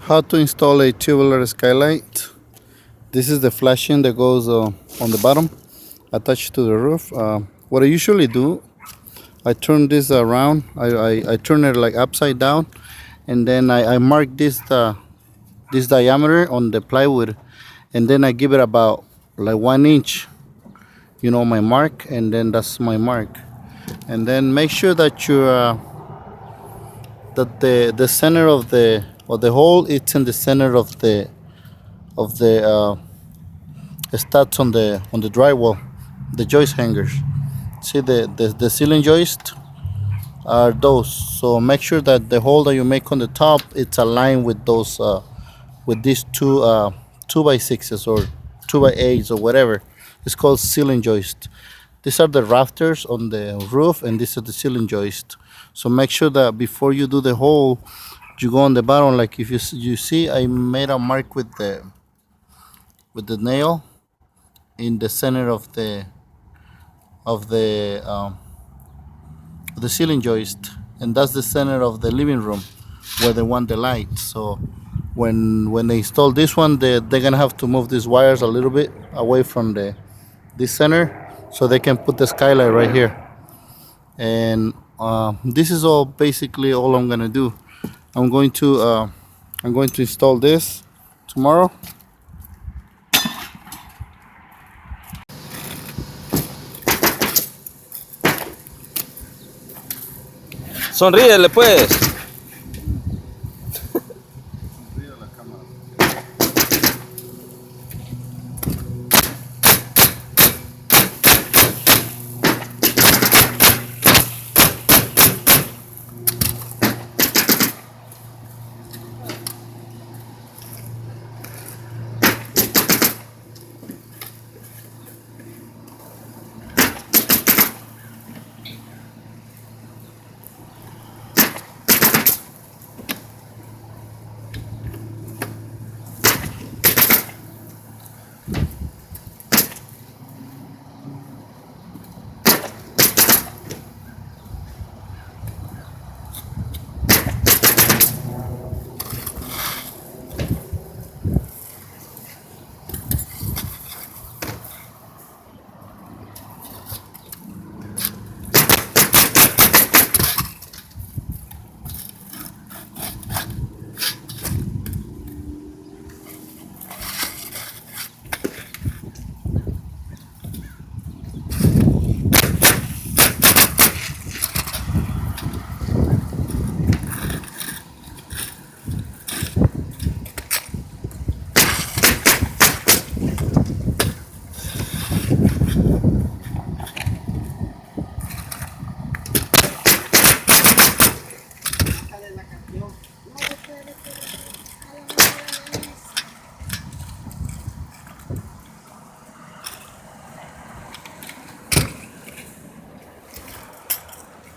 How to install a tubular skylight. This is the flashing that goes on the bottom, attached to the roof. What I usually do, I turn this around. I turn it like upside down, and then I mark this diameter on the plywood, and then I give it about like 1 inch. My mark, and then that's my mark. And then make sure that the center of the hole, it's in the center of the studs on the drywall, the joist hangers. See the ceiling joist are those. So make sure that the hole that you make on the top, it's aligned with those with these two by sixes or 2x8s or whatever. It's called ceiling joist. These are the rafters on the roof, and these are the ceiling joist. So make sure that before you do the hole, you go on the bottom. Like if you see, I made a mark with the nail in the center of the ceiling joist, and that's the center of the living room where they want the light. So when they install this one, they're gonna have to move these wires a little bit away from this center, so they can put the skylight right here. And this is all basically all I'm gonna do. I'm going to install this tomorrow. Sonríele pues.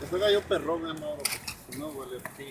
Después cayó perrón, hermano, porque no huele así.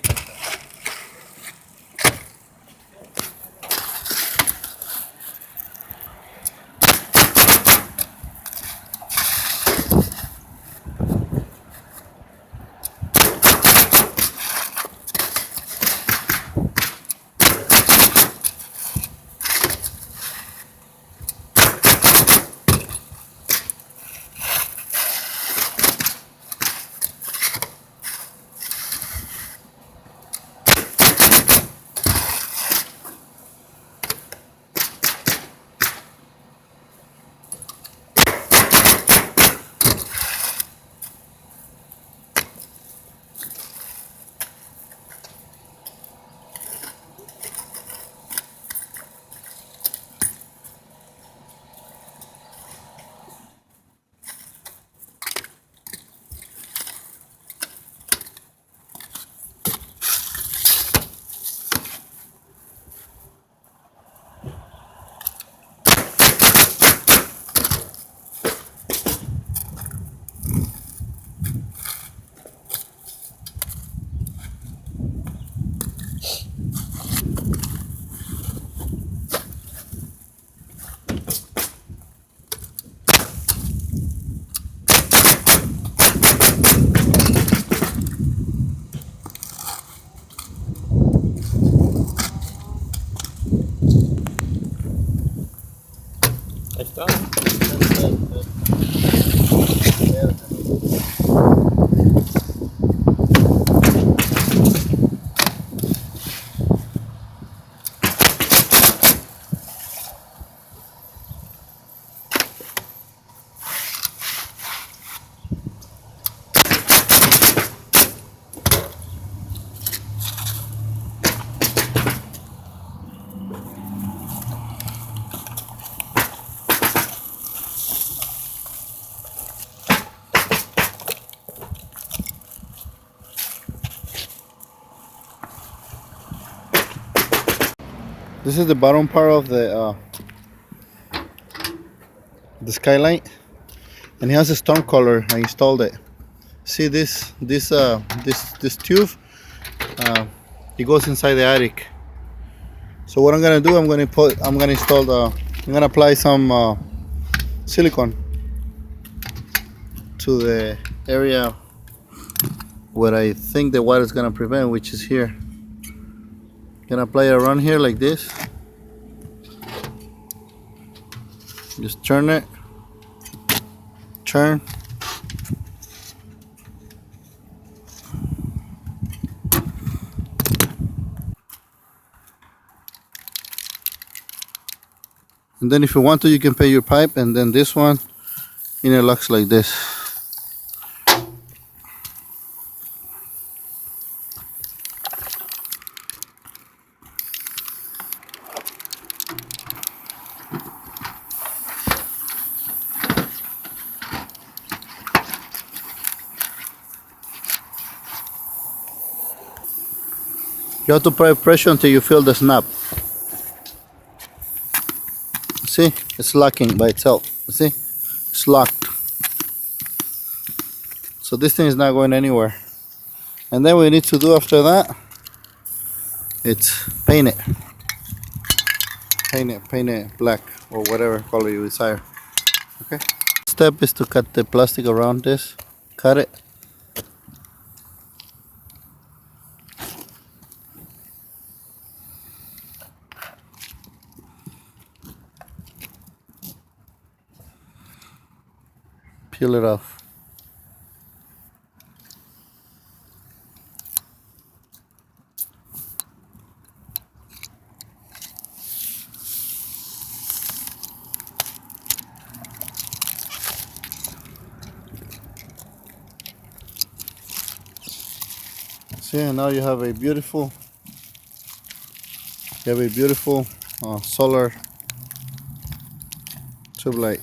This is the bottom part of the skylight, and it has a storm color. I installed it. See this tube? It goes inside the attic. So what I'm gonna do, I'm gonna install I'm gonna apply some silicone to the area where I think the water is gonna prevent, which is here. Gonna apply it around here like this. Just turn it. Turn. And then if you want to, you can pay your pipe, and then this one interlocks like this. You have to apply pressure until you feel the snap. See, it's locking by itself. See, it's locked. So this thing is not going anywhere. And then what we need to do after that, it's paint it. Paint it black or whatever color you desire. Okay. Step is to cut the plastic around this. Cut it. Peel it off. See, and now you have a beautiful solar tube light.